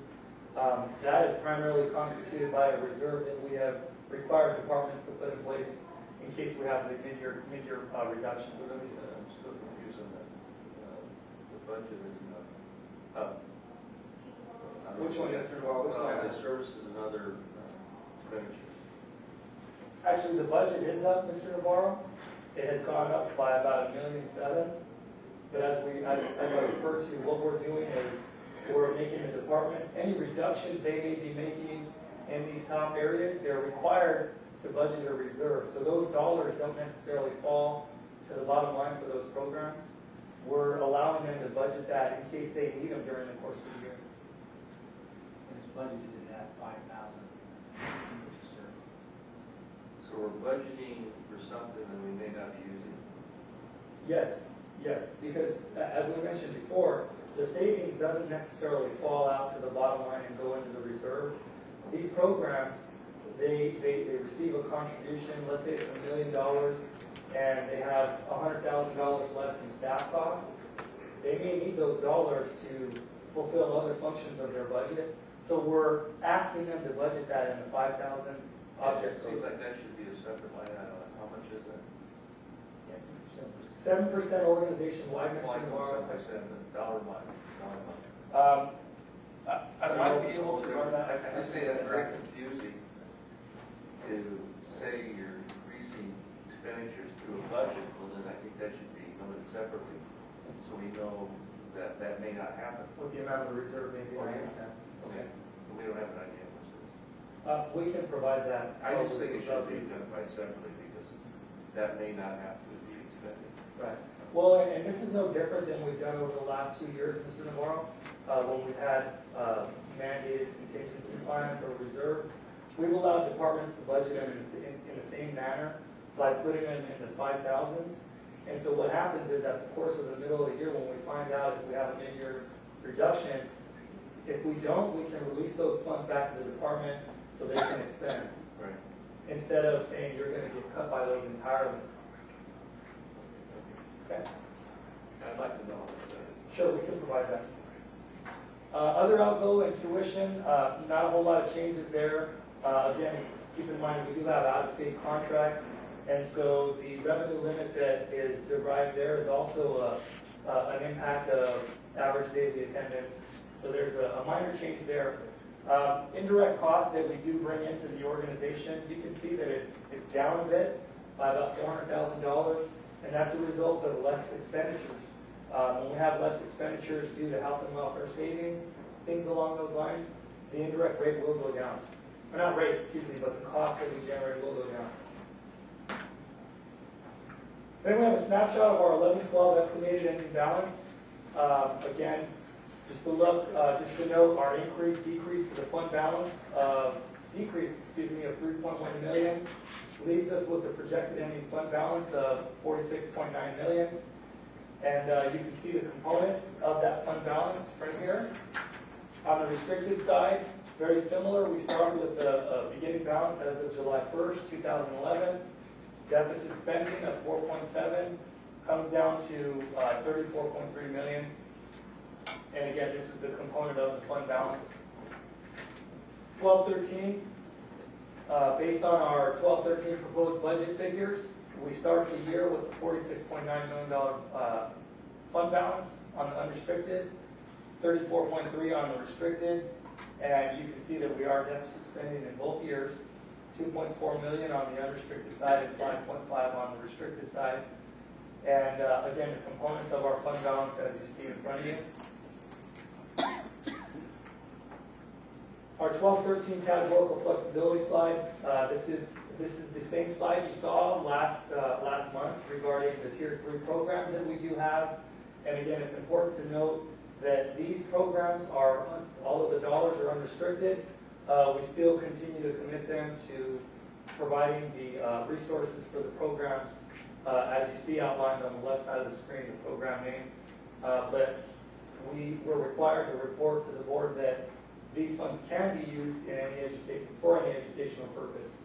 Speaker 4: That is primarily constituted by a reserve that we have required departments to put in place in case we have the mid-year reductions.
Speaker 7: I'm still confused on that. The budget is up.
Speaker 4: Which one, Mr. Navarro? Which line?
Speaker 7: The services and other expenditures.
Speaker 4: Actually, the budget is up, Mr. Navarro. It has gone up by about $1.7 million. But as I refer to, what we're doing is we're making the departments, any reductions they may be making in these top areas, they're required to budget a reserve. So those dollars don't necessarily fall to the bottom line for those programs. We're allowing them to budget that in case they need them during the course of the year.
Speaker 1: And it's budgeted at $5,000 services.
Speaker 7: So we're budgeting for something that we may not be using.
Speaker 4: Yes, because as we mentioned before, the savings doesn't necessarily fall out to the bottom line and go into the reserve. These programs, they receive a contribution, let's say it's $1 million, and they have $100,000 less in staff costs, they may need those dollars to fulfill other functions of their budget. So we're asking them to budget that in the 5,000 object.
Speaker 7: Seems like that should be a separate line item. How much is that?
Speaker 4: 7% organization-wide, Mr. Navarro.
Speaker 7: I said the dollar line.
Speaker 4: I might be able to run that.
Speaker 7: I just say that's very confusing to say you're increasing expenditures through a budget, well then I think that should be noted separately, so we know that that may not happen.
Speaker 4: With the amount of the reserve, maybe, I understand.
Speaker 7: Okay. We don't have an idea what it is.
Speaker 4: We can provide that.
Speaker 7: I just think it should be identified separately because that may not have to be expended.
Speaker 4: Right. Well, and this is no different than we've done over the last 2 years, Mr. Navarro, when we've had mandated contingency plans or reserves. We've allowed departments to budget them in the same manner by putting them in the 5,000s. And so what happens is at the course of the middle of the year, when we find out if we have a mid-year reduction, if we don't, we can release those funds back to the department so they can expend.
Speaker 7: Right.
Speaker 4: Instead of saying you're going to get cut by those entirely. Okay?
Speaker 7: I'd like to know.
Speaker 4: Sure, we can provide that. Other outgo and tuition, not a whole lot of changes there. Again, keep in mind we do have out-of-state contracts, and so the revenue limit that is derived there is also an impact of average daily attendance. So there's a minor change there. Indirect costs that we do bring into the organization, you can see that it's down a bit by about $400,000, and that's a result of less expenditures. When we have less expenditures due to health and welfare savings, things along those lines, the indirect rate will go down. Or not rate, excuse me, but the cost that we generate will go down. Then we have a snapshot of our 11-12 estimated ending balance. Again, just to look, just to note, our decrease to the fund balance decrease of 3.1 million leaves us with a projected ending fund balance of 46.9 million. And you can see the components of that fund balance right here. On the restricted side, very similar. We started with a beginning balance as of July 1st, 2011. Deficit spending of 4.7 comes down to 34.3 million. And again, this is the component of the fund balance. 12-13, based on our 12-13 proposed budget figures, we started the year with a $46.9 million fund balance on the unrestricted, 34.3 on the restricted, and you can see that we are deficit spending in both years, 2.4 million on the unrestricted side and 5.5 on the restricted side. And again, the components of our fund balance as you see in front of you. Our 12-13 categorical flexibility slide, this is the same slide you saw last month regarding the Tier 3 programs that we do have. And again, it's important to note that these programs are, all of the dollars are unrestricted. We still continue to commit them to providing the resources for the programs, as you see outlined on the left side of the screen, the program name. But we were required to report to the board that these funds can be used in for any educational purpose.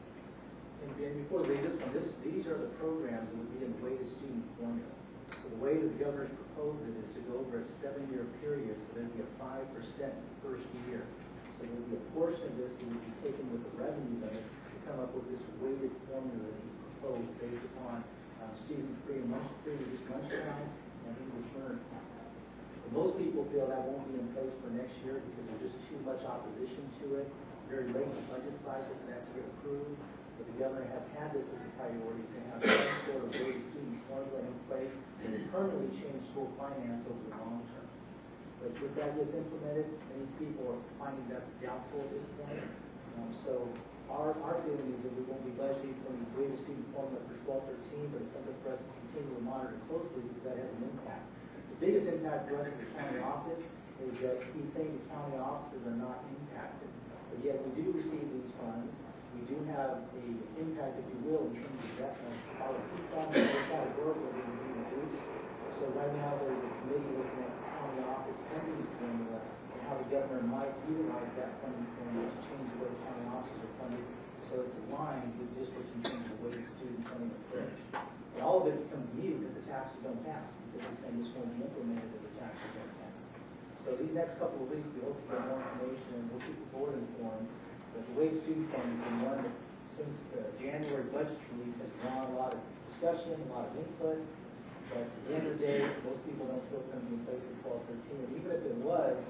Speaker 1: And before we leave this one, these are the programs that would be in the weighted student formula. So the way that the governor's proposed it is to go over a 7-year period, so there'd be a 5% the first year. So there would be a portion of this that would be taken with the revenue limit to come up with this weighted formula that he proposed based upon student-free and reduced lunch counts and English learner counts. Most people feel that won't be in place for next year because there's just too much opposition to it. Very late in the budget cycle for that to get approved. But the governor has had this as a priority to have some sort of weighted student formula in place and permanently change school finance over the long term. But if that gets implemented, many people are finding that's doubtful at this point. So our feeling is that we won't be budgeting for any weighted student formula for 12-13, but it's something for us to continue to monitor closely because that has an impact. The biggest impact for us as a county office is that he's saying the county offices are not impacted. But yet we do receive these funds. We do have an impact, if you will, in terms of that our funds are categorically going to be reduced. So right now there's a committee looking at the county office funding formula and how the governor might utilize that funding formula to change the way the county offices are funded so it's aligned with districts in terms of weighted student funding approach. And all of taxes don't pass, because it's saying this won't be implemented if the taxes don't pass. So these next couple of weeks, we hope to get more information, and we'll keep the board informed. But the Wade Student Fund has been one that, since the January budget release, has drawn a lot of discussion, a lot of input. But at the end of the day, most people don't feel it's going to be in place for 12, 13. And even if it was,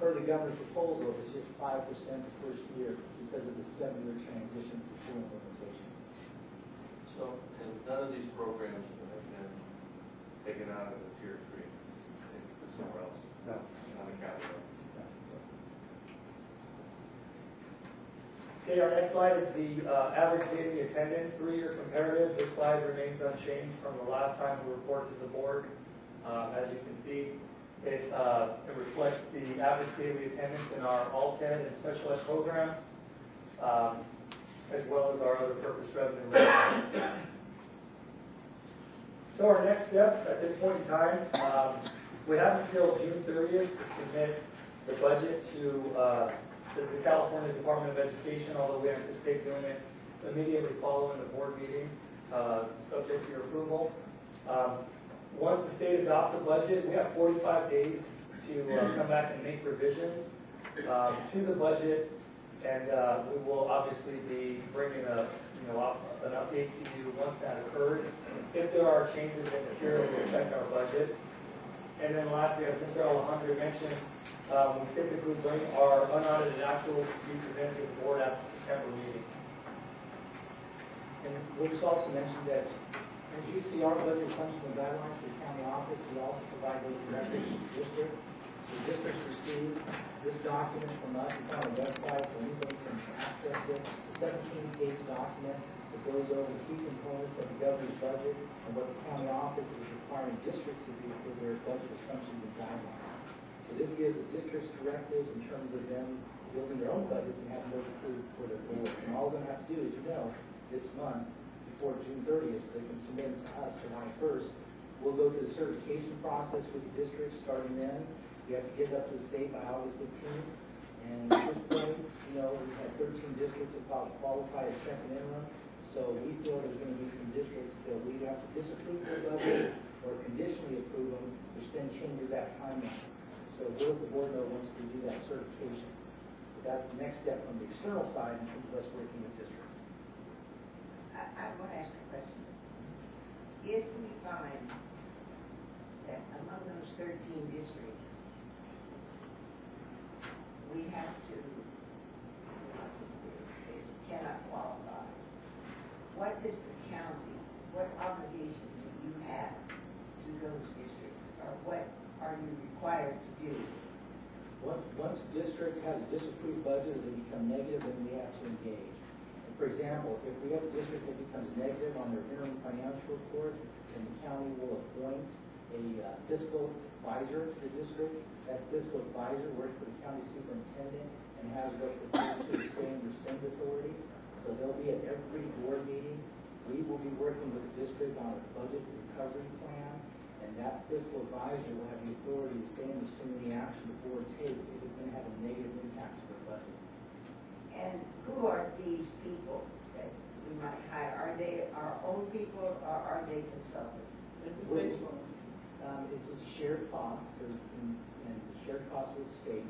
Speaker 1: per the governor's proposal, it's just 5% the first year because of the 7-year transition for full implementation.
Speaker 7: So, and none of these programs have been taken out of the tier 3 and put somewhere else?
Speaker 4: No.
Speaker 7: On the county road?
Speaker 4: Okay, our next slide is the average daily attendance, 3-year comparative. This slide remains unchanged from the last time we reported to the board. As you can see, it reflects the average daily attendance in our alt-ed and special ed programs, as well as our other purpose revenue. So our next steps at this point in time, we have until June 30th to submit the budget to the California Department of Education, although we anticipate doing it immediately following the board meeting, subject to your approval. Once the state adopts a budget, we have 45 days to come back and make revisions to the budget, and we will obviously be bringing an update to you once that occurs, if there are changes that materially affect our budget. And then lastly, as Mr. Alejandro mentioned, we typically bring our unaudited actuals to be presented to the board at the September meeting.
Speaker 1: And we'll just also mention that, as you see our budget functional guidelines for the county office, we also provide those directives to districts. The districts receive this document from us. It's on our website, so anybody can access it. It's a 17-page document that goes over the key components of the governor's budget and what the county office is requiring districts to do for their budget assumptions and guidelines. So this gives the districts directives in terms of them building their own budgets and having those approved for their boards. And all they're going to have to do, as you know, this month, before June 30th, so they can submit them to us July 1st. We'll go through the certification process with the districts starting then. We have to get up to the state by August 15th. And at this point, we've had 13 districts that qualify as second interim. So we feel there's going to be some districts that we have to disapprove their budgets or conditionally approve them, which then changes that timeline. So we'll let the board know once we do that certification. But that's the next step from the external side in terms of us working with districts.
Speaker 2: I want to ask a question. If we find that among those 13 districts, we have to, cannot qualify, what does the county, what obligations do you have to those districts? Or what are you required to do?
Speaker 1: Once a district has a disapproved budget or they become negative, then we have to engage. And for example, if we have a district that becomes negative on their interim financial report, then the county will appoint a fiscal advisor to the district. That fiscal advisor works for the county superintendent and has what refers to the stand rescind authority. So they'll be at every board meeting. We will be working with the district on a budget recovery plan. And that fiscal advisor will have the authority to stand and rescind the action the board takes if it's going to have a negative impact to their budget.
Speaker 2: And who are these people that we might hire? Are they our own people or are they consultants?
Speaker 1: It's a shared cost, and shared cost with the state.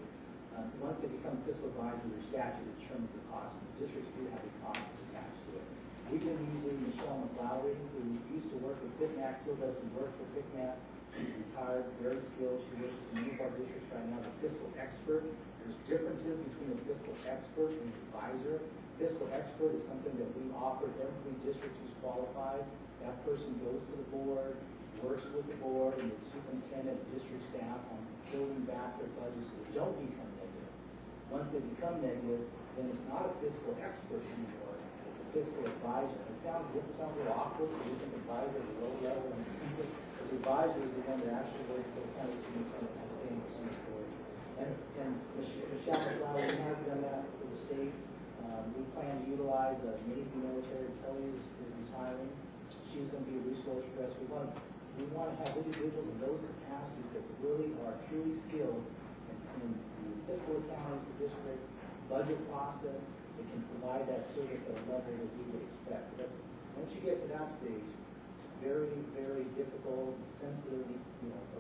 Speaker 1: Once they become fiscal advisors, their statute determines the cost. The districts do have a cost attached to it. We've been using Michelle McLowry, who used to work with FICMAC, still does some work for FICMAC. She's retired, very skilled. She works with many of our districts right now as a fiscal expert. There's differences between a fiscal expert and an advisor. Fiscal expert is something that we offer every district who's qualified. That person goes to the board, works with the board and the superintendent and district staff on building back their budgets so they don't become negative. Once they become negative, then it's not a fiscal expert anymore. It's a fiscal advisor. It sounds different, sounds a little awkward because we think advisor is low level, but the advisor is the one that actually works for the county superintendent and staying with some authority. And Michelle McLeod has done that for the state. We plan to utilize a Navy military. Kelly is retiring. She's going to be a resource for us. We want to have individuals in those capacities that really are truly skilled in the fiscal accounting for districts, budget process, that can provide that service at a level that we would expect. Once you get to that stage, very, very difficult, sensitive,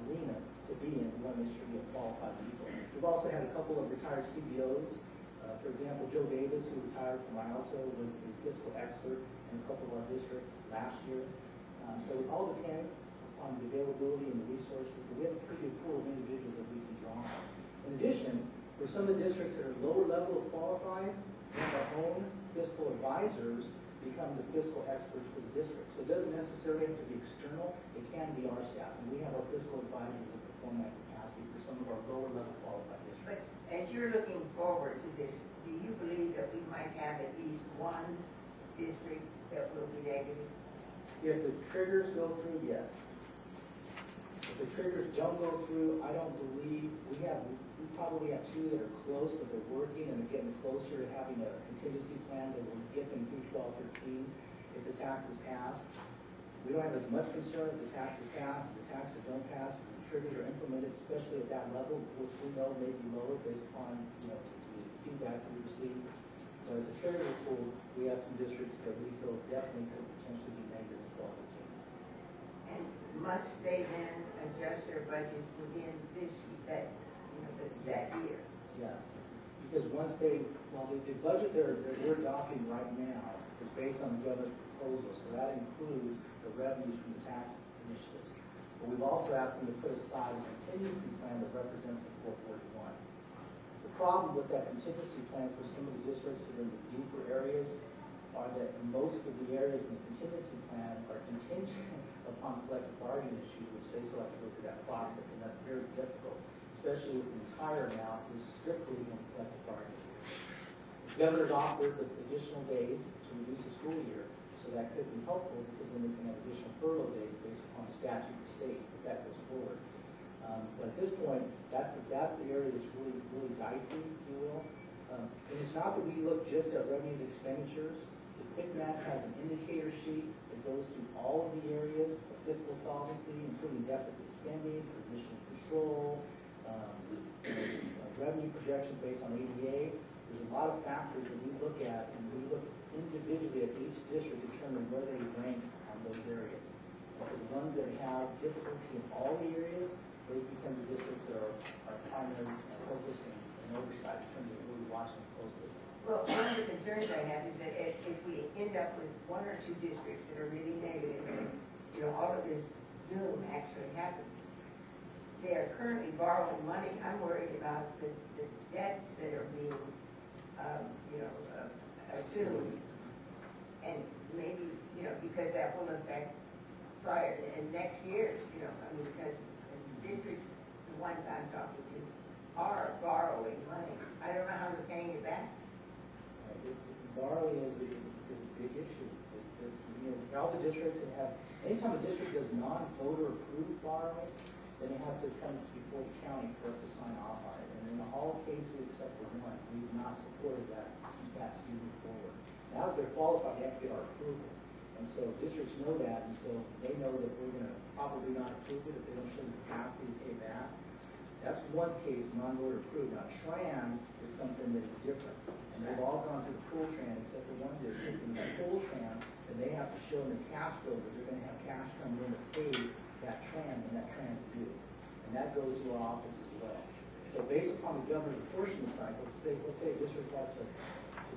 Speaker 1: arena to be in. We want to make sure we have qualified people. We've also had a couple of retired CBOs. For example, Joe Davis, who retired from Rialto, was the fiscal expert in a couple of our districts last year. So it all depends on the availability and the resources, but we have a pretty good pool of individuals that we can draw on. In addition, for some of the districts that are lower level of qualified, we have our own fiscal advisors become the fiscal experts for the district. So it doesn't necessarily have to be external, it can be our staff. And we have our fiscal advisors that perform that capacity for some of our lower level qualified districts.
Speaker 2: But as you're looking forward to this, do you believe that we might have at least one district that will be negative?
Speaker 1: If the triggers go through, yes. If the triggers don't go through, I don't believe, we probably have two that are close, but they're working and they're getting closer to having a contingency plan that will get them through 12/13 if the tax is passed. We don't have as much concern if the tax is passed. If the taxes don't pass, the triggers are implemented, especially at that level, which we know may be lower based upon the feedback we receive. But if the triggers are pulled, we have some districts that we feel definitely could potentially be negative 12/13.
Speaker 2: And must they then adjust their budget within that year?
Speaker 1: Yes, because once the budget they're adopting right now is based on the governor's proposal, so that includes the revenues from the tax initiatives. But we've also asked them to put aside a contingency plan that represents the 441. The problem with that contingency plan for some of the districts that are in the deeper areas are that most of the areas in the contingency plan are contingent upon collective bargaining issues, which they still have to go through that process, and that's very difficult, especially with the entire amount is strictly in collective bargaining. The governor's offered the additional days to reduce the school year, so that could be helpful because then we can have additional furlough days based upon statute of the state if that goes forward. But at this point, that's the area that's really, really dicey, if you will. And it's not that we look just at revenues expenditures. The FICMAT has an indicator sheet that goes through all of the areas of fiscal solvency, including deficit spending, position control, revenue projections based on ADA. There's a lot of factors that we look at, and we look individually at each district to determine where they rank on those areas. And so the ones that have difficulty in all the areas, those become the districts that are our primary focus and oversight in terms of really watching closely.
Speaker 2: Well, one of the concerns I have is that if we end up with one or two districts that are really negative, and all of this doom actually happens, they are currently borrowing money. I'm worried about the debts that are being, assumed, and maybe, because that will affect prior and next year's, because the districts, the ones I'm talking to, are borrowing money. I don't know how they're paying it back.
Speaker 1: Borrowing is a big issue. All the districts that have, anytime a district does non-voter approved borrowing, then it has to come before the county for us to sign off on it. And in all cases except for one, we've not supported that to move forward. Now that they're qualified, they have to get our approval. And so districts know that, and so they know that we're going to probably not approve it if they don't show the capacity to pay back. That's one case, non-voter approved. Now, TRAN is something that is different. And they've all gone through pool TRAN except for one district. And that pool TRAN, then they have to show in the cash flows that they're going to have cash coming in to pay that TRAN when that TRAN is due. And that goes to our office as well. So based upon the governor's apportionment cycle, let's say a district has to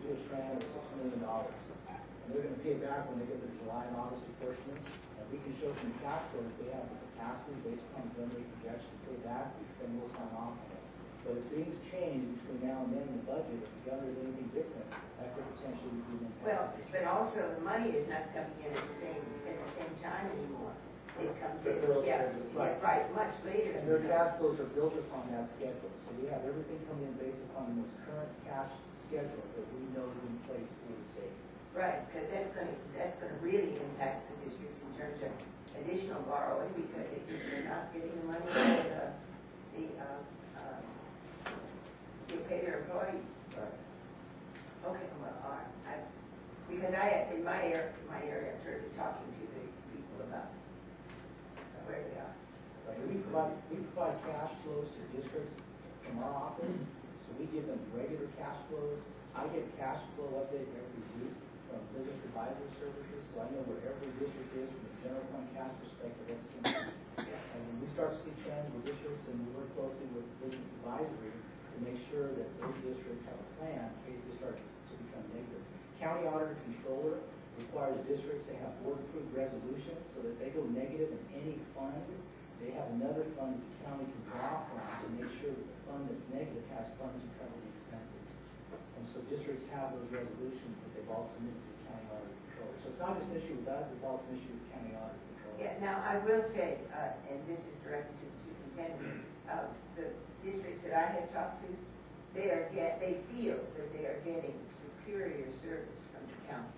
Speaker 1: do a TRAN of $6 million. And they're going to pay back when they get their July and August apportionments. And we can show from the cash flow if they have the capacity based upon the governor's projections to pay back, then we'll sign off on it. But if things change between now and then in the budget, if the governor is anything different, that could potentially be an impact.
Speaker 2: Well, but also the money is not coming in at the same time anymore. It comes in, right, much later.
Speaker 1: And their cash flows are built upon that schedule. So we have everything coming in based upon the most current cash schedule that we know is in place for the state.
Speaker 2: Right, because that's going to really impact the districts in terms of additional borrowing because they're not getting the money for to pay their employees.
Speaker 1: Right.
Speaker 2: Okay, well, all right. Because in my area, I'm sort of talking to the people about where they are.
Speaker 1: Right. We provide cash flows to districts from our office, so we give them regular cash flows. I get cash flow update every week from business advisors. advisory services, so I know where every district is from a general fund cash perspective. Every single year. And when we start to see trends with districts, and we work closely with business advisory to make sure that those districts have a plan in case they start to become negative. County auditor controller requires districts to have board-approved resolutions so that they go negative in any fund, they have another fund that the county can draw from to make sure that the fund that's negative has funds to cover the expenses. And so districts have those resolutions that they've all submitted to the county auditor controller. So it's not just an issue with us, it's also an issue with the county auditor controller.
Speaker 2: Yeah, now I will say, and this is directed to the superintendent, the districts that I have talked to, they feel that they are getting superior service from the county.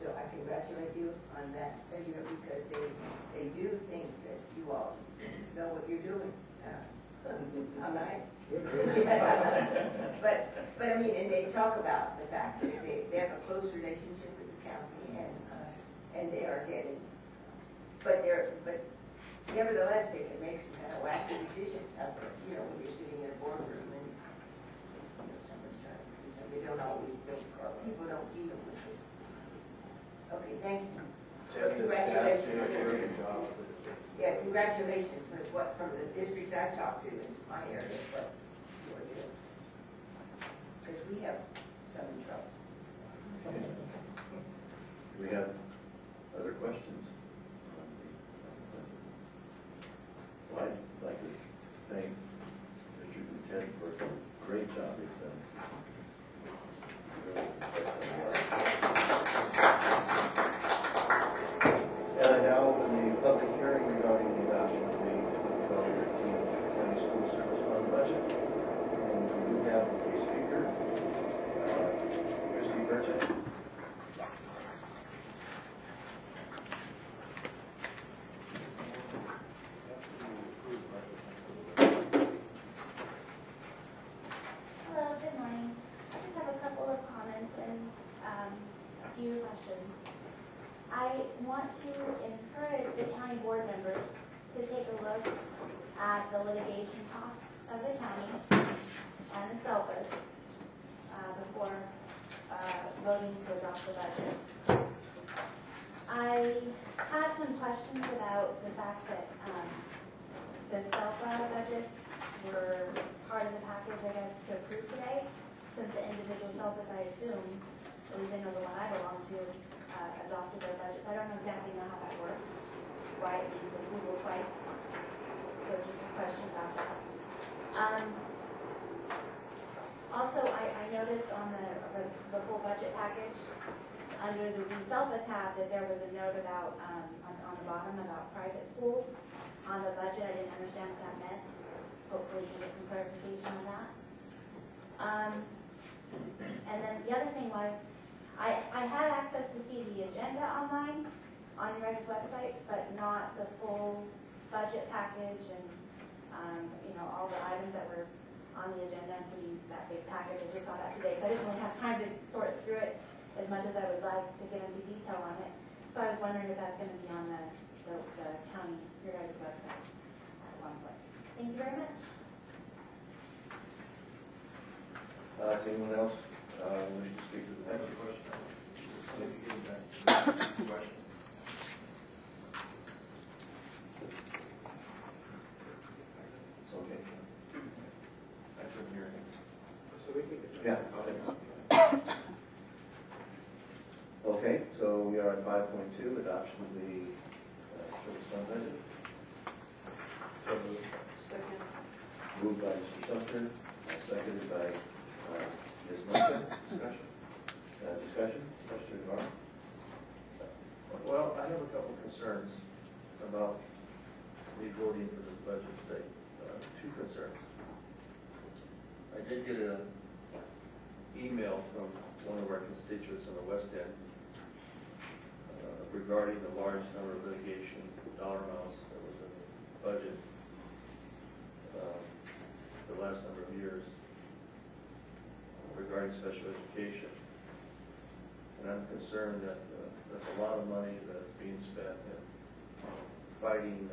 Speaker 2: So I congratulate you on that, because they do things that you all know what you're doing. How nice. But I mean, and they talk about the fact that they have a close relationship with the county, and they are getting, but nevertheless, they can make some kind of wacky decision out there, when you're sitting in a boardroom and, someone's trying to do something. They don't always think, or people don't deal with this. Okay, thank you. Congratulations. Yeah, congratulations from the districts I've talked to in my area, what you are doing. Because we have some in trouble.
Speaker 8: Do we have other questions? Well, I'd like to thank Mr. Lieutenant for a great job he's done. And I now open the public hearing regarding the adoption of the 2013 County School Service Fund budget. And we do have a speaker, Christy Burchett.
Speaker 9: Hello, good morning. I just have a couple of comments and a few questions. I want to encourage the county board members to take a look at the litigation costs of the county and the SELPAs before voting to adopt the budget. I had some questions about the fact that the SELPA budgets were part of the package, I guess, to approve today, since the individual SELPAs, I assume, at least I know the one I belong to, adopted their budgets. I don't know exactly how that works, why it needs approval twice. So just a question about that. Also, I noticed on the full budget package, under the SELPA tab, that there was a note about, on the bottom, about private schools. On the budget, I didn't understand what that meant. Hopefully you can get some clarification on that. And then the other thing was, I had access to see the agenda online on your guys' website, but not the full budget package and, all the items that were on the agenda and that big package. I just saw that today, so I didn't really have time to sort through it as much as I would like to get into detail on it. So I was wondering if that's going to be on the county, your guys' website at one point. Thank you very much.
Speaker 8: Does anyone else wish to speak to the
Speaker 3: I have a
Speaker 8: budget?
Speaker 3: question. Maybe getting back to the question.
Speaker 8: It's okay.
Speaker 3: I couldn't hear him.
Speaker 6: So we can get.
Speaker 8: Yeah. Okay, so we are at 5.2, adoption of the service fund budget.
Speaker 6: Second.
Speaker 8: Moved by Mr. Sumter, seconded by Ms. Murphy. Discussion? Discussion? Mr. Navarro?
Speaker 3: Well, I have a couple concerns about me voting for this budget today. Two concerns. I did get an email from one of our constituents in the West End regarding the large number of litigation dollar amounts that was in the budget the last number of years regarding special education. And I'm concerned that there's a lot of money that's being spent in fighting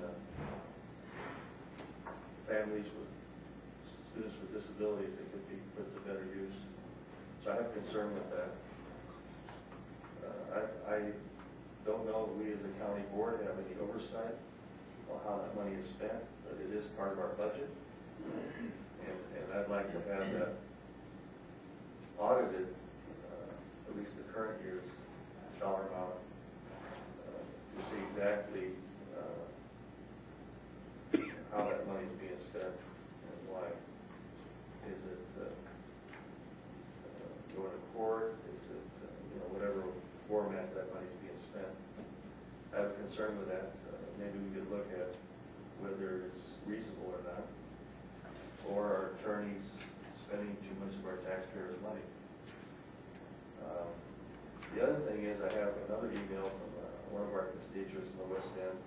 Speaker 3: families with students with disabilities that could be put to better use. So I have concern with that.
Speaker 7: I don't know if we as a county board have any oversight on how that money is spent, but it is part of our budget. And I'd like to have that audited, at least the current year's dollar amount, to see exactly how that money is being spent and why. Is it going to court? Is it, whatever format that money is being spent? I have a concern with that. Maybe we could look at whether it's reasonable or not, or our attorneys spending too much of our taxpayers' money. The other thing is, I have another email from one of our constituents in the West End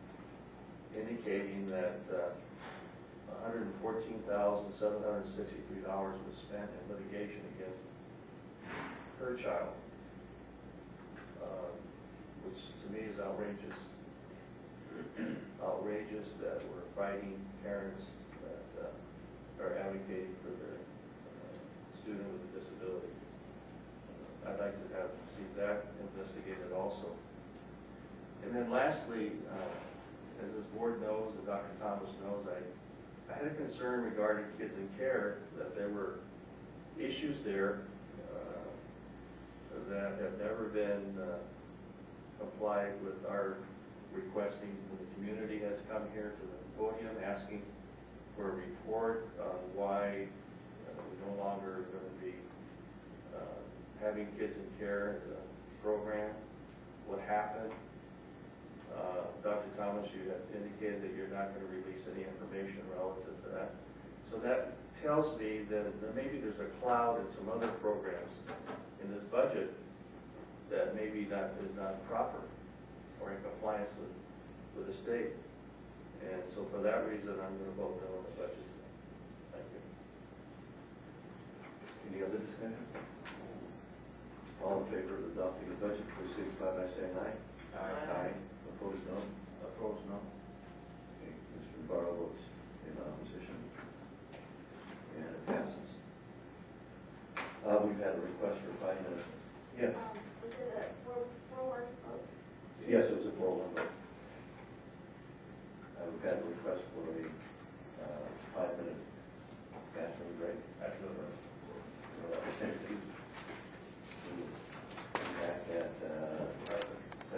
Speaker 7: indicating that $114,763 was spent in litigation against her child, which to me is outrageous. Outrageous that we're fighting parents that are advocating for their student with a disability. I'd like to see that investigated also. And then lastly, as this board knows, and Dr. Thomas knows, I had a concern regarding kids in care, that there were issues there that have never been applied with our requesting when the community has come here to the podium asking for a report on why we're no longer going to be having kids in care as a program, what happened. Dr. Thomas, you have indicated that you're not going to release any information relative to that. So that tells me that maybe there's a cloud in some other programs in this budget that maybe is not proper or in compliance with the state. And so for that reason, I'm going to vote no on the budget. Thank you.
Speaker 8: Any other discussion? All in favor of adopting the budget, please signify by saying aye.
Speaker 6: Aye.
Speaker 8: Opposed, no.
Speaker 3: Opposed, no.
Speaker 8: Okay, Mr. Barrow votes in opposition, and it passes. We've had a request for finance. Yes.
Speaker 9: Was it a four-word vote?
Speaker 8: Yes, it was a 4-1 vote. We've had a request for a